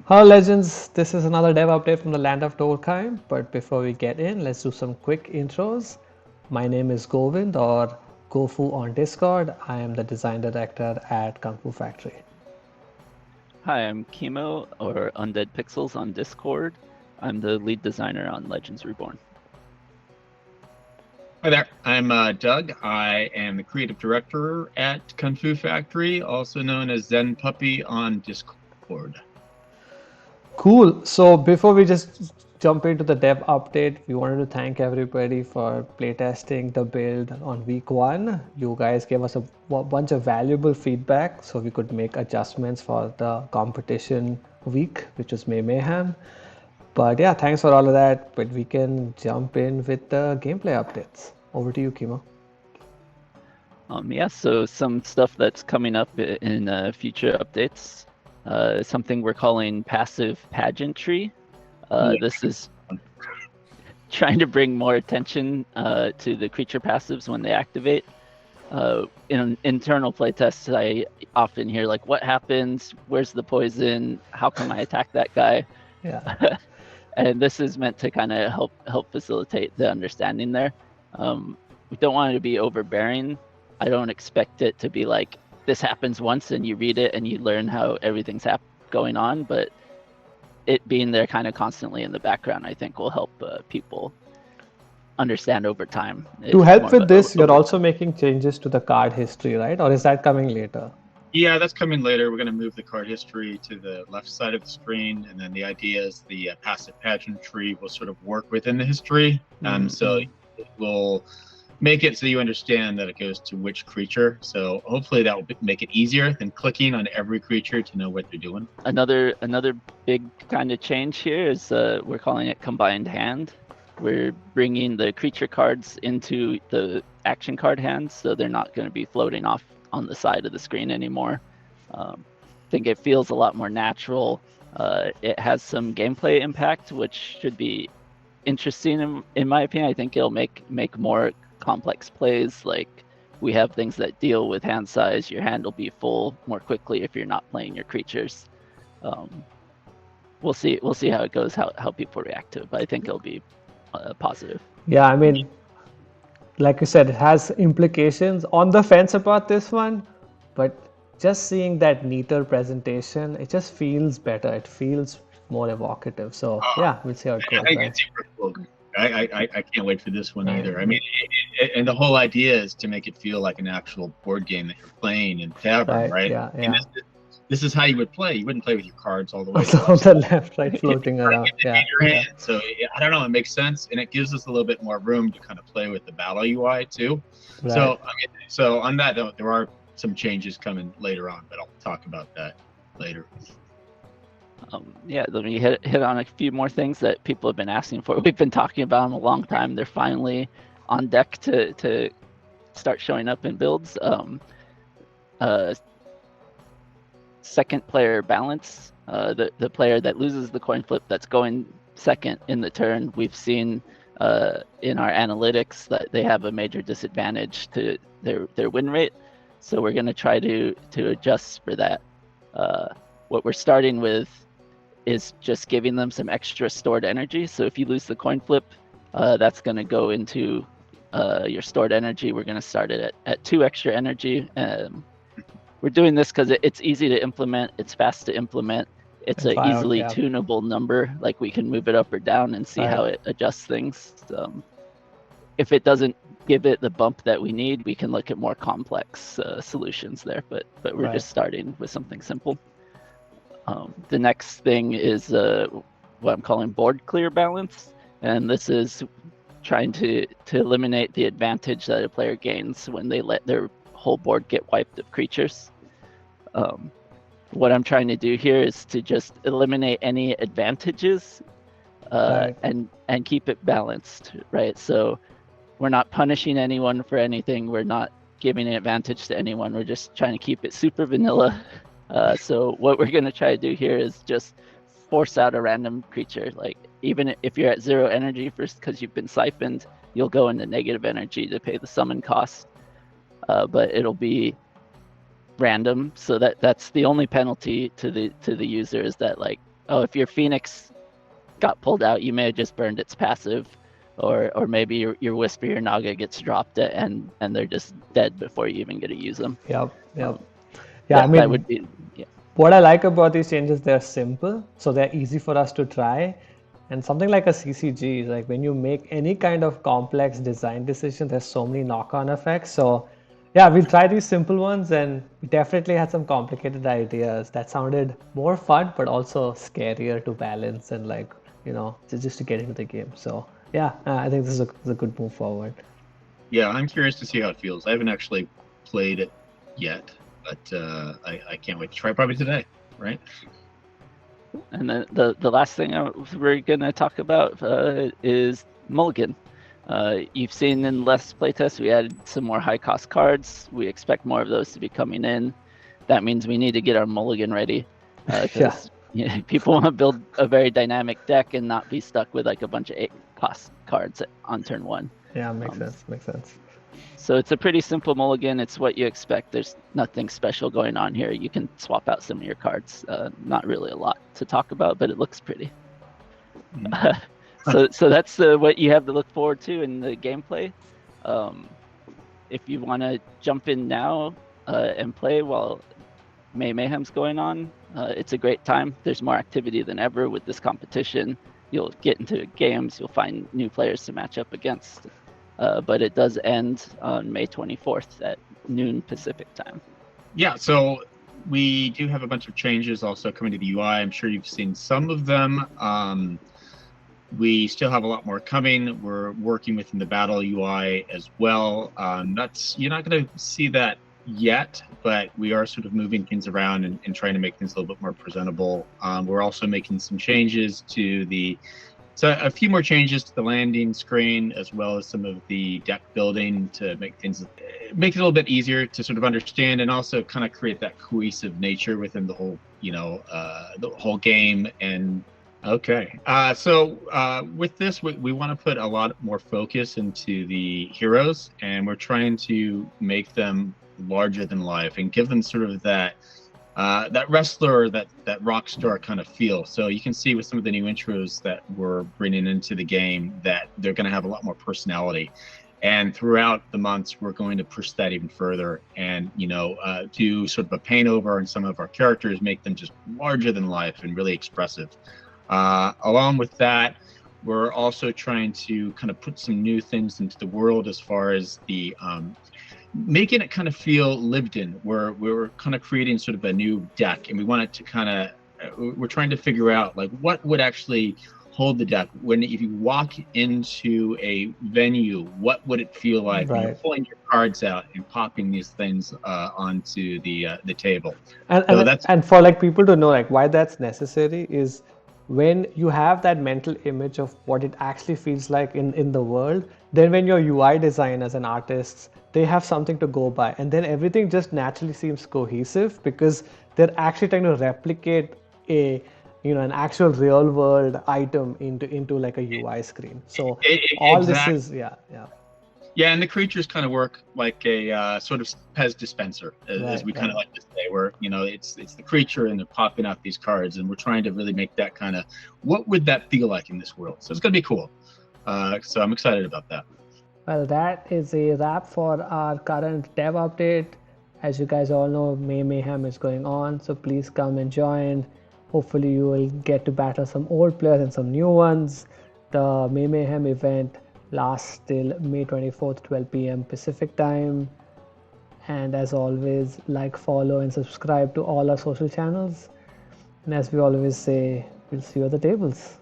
Hello legends, this is another dev update from the land of Tolkien, but before we get in, let's do some quick intros. My name is Govind or Gofu on Discord. I am the design director at Kung Fu Factory. Hi, I'm Chemo or Undead Pixels on Discord. I'm the lead designer on Legends Reborn. Hi there, I'm Doug. I am the creative director at Kung Fu Factory, also known as Zen Puppy on Discord. Cool. So before we just jump into the dev update, we wanted to thank everybody for playtesting the build on week one. You guys gave us a bunch of valuable feedback so we could make adjustments for the competition week, which was May Mayhem. But yeah, thanks for all of that. But we can jump in with the gameplay updates. Over to you, Kimo. So some stuff that's coming up in future updates. Something we're calling passive pageantry. This is trying to bring more attention to the creature passives when they activate. In internal playtests, I often hear like, "What happens? Where's the poison? How can I attack that guy?" Yeah. And this is meant to kind of help facilitate the understanding there. We don't want it to be overbearing. I don't expect it to be like this happens once and you read it and you learn how everything's going on, but it being there kind of constantly in the background, I think will help people understand over time. To It's help more of with a this, you're also overview. making changes to the card history, right? Or is that coming later? Yeah, that's coming later. We're going to move the card history to the left side of the screen, and then the idea is the passive pageantry will sort of work within the history. So it will make it so you understand that it goes to which creature. So hopefully that will make it easier than clicking on every creature to know what they're doing. Another big kind of change here is we're calling it combined hand. We're bringing the creature cards into the action card hands, so they're not going to be floating off on the side of the screen anymore. I think it feels a lot more natural. It has some gameplay impact, which should be interesting in my opinion. I think it'll make more complex plays. Like we have things that deal with hand size. Your hand will be full more quickly if you're not playing your creatures. We'll see how it goes, how people react to it, but I think it'll be positive. Yeah, I mean, like you said, it has implications. On the fence about this one, but just seeing that neater presentation, it just feels better. It feels more evocative. So yeah, we'll see how it I goes, think right? it's super cool. I can't wait for this one Right. either. I mean, and the whole idea is to make it feel like an actual board game that you're playing in tavern, Right. right? Yeah. I mean, Yeah. this is how you would play. You wouldn't play with your cards all the way to Also the on left the side. left, right, floating around. In Yeah. your Yeah. hand. So I don't know. It makes sense, and it gives us a little bit more room to kind of play with the battle UI too. Right. So I mean, so on that note, there are some changes coming later on, but I'll talk about that later. Let me hit on a few more things that people have been asking for. We've been talking about them a long time. They're finally on deck to start showing up in builds. Second player balance, the player that loses the coin flip that's going second in the turn. We've seen in our analytics that they have a major disadvantage to their win rate. So we're going to try to adjust for that. What we're starting with is just giving them some extra stored energy. So if you lose the coin flip, that's going to go into your stored energy. We're going to start it at 2 extra energy. We're doing this because it's easy to implement. It's fast to implement. It's And an fire out. easily Yeah. tunable number. Like we can move it up or down and see how Right. it adjusts things. If it doesn't give it the bump that we need, we can look at more complex solutions there. But we're Right. just starting with something simple. The next thing is what I'm calling board clear balance, and this is trying to eliminate the advantage that a player gains when they let their whole board get wiped of creatures. What I'm trying to do here is to just eliminate any advantages Right. and keep it balanced, right? So we're not punishing anyone for anything. We're not giving an advantage to anyone. We're just trying to keep it super vanilla. So what we're going to try to do here is just force out a random creature. Like even if you're at 0 energy first because you've been siphoned, you'll go into negative energy to pay the summon cost. But it'll be random, so that's the only penalty to the user is that like oh, if your Phoenix got pulled out, you may have just burned its passive, or maybe your Whisper, your Naga gets dropped and they're just dead before you even get to use them. Yep. Yeah, That would be, yeah. What I like about these changes, they're simple, so they're easy for us to try. And something like a CCG, like when you make any kind of complex design decision, there's so many knock-on effects. So yeah, we'll try these simple ones, and we definitely had some complicated ideas that sounded more fun, but also scarier to balance and like, just to get into the game. So yeah, I think this is a good move forward. Yeah, I'm curious to see how it feels. I haven't actually played it yet, but I can't wait to try it probably today, right? And then the last thing we're going to talk about is Mulligan. You've seen in less playtests, we added some more high-cost cards. We expect more of those to be coming in. That means we need to get our Mulligan ready, because people want to build a very dynamic deck and not be stuck with like a bunch of 8-cost cards on turn 1. Yeah, makes sense. So it's a pretty simple mulligan. It's what you expect. There's nothing special going on here. You can swap out some of your cards. Not really a lot to talk about, but it looks pretty. So that's what you have to look forward to in the gameplay. If you want to jump in now and play while Mayhem's going on, it's a great time. There's more activity than ever with this competition. You'll get into games. You'll find new players to match up against. But it does end on May 24th at noon Pacific time. Yeah, so we do have a bunch of changes also coming to the UI. I'm sure you've seen some of them. We still have a lot more coming. We're working within the battle UI as well. You're not going to see that yet, but we are sort of moving things around and trying to make things a little bit more presentable. We're also making some changes to a few more changes to the landing screen, as well as some of the deck building to make it a little bit easier to sort of understand, and also kind of create that cohesive nature within the whole, the whole game. And with this, we want to put a lot more focus into the heroes, and we're trying to make them larger than life and give them sort of that wrestler, that rock star kind of feel. So you can see with some of the new intros that we're bringing into the game that they're going to have a lot more personality. And throughout the months, we're going to push that even further and, do sort of a paint over on some of our characters, make them just larger than life and really expressive. Along with that, we're also trying to kind of put some new things into the world as far as the making it kind of feel lived in, where we're kind of creating sort of a new deck, and we want it to kind of, we're trying to figure out like what would actually hold the deck if you walk into a venue, what would it feel like when you're pulling your cards out and popping these things onto the table. And for like people to know like why that's necessary is when you have that mental image of what it actually feels like in the world, then when your UI designers and artists, they have something to go by, and then everything just naturally seems cohesive because they're actually trying to replicate an actual real world item into like a UI screen. So all exactly. This is Yeah, and the creatures kind of work like a sort of Pez dispenser, as we kind of like to say, where it's the creature and they're popping out these cards, and we're trying to really make that kind of, what would that feel like in this world? So it's gonna be cool. So I'm excited about that. Well, that is a wrap for our current dev update. As you guys all know, Mayhem is going on, so please come and join. Hopefully you will get to battle some old players and some new ones. The Mayhem event lasts till May 24th, 12 p.m. Pacific time. And as always, like, follow and subscribe to all our social channels. And as we always say, we'll see you at the tables.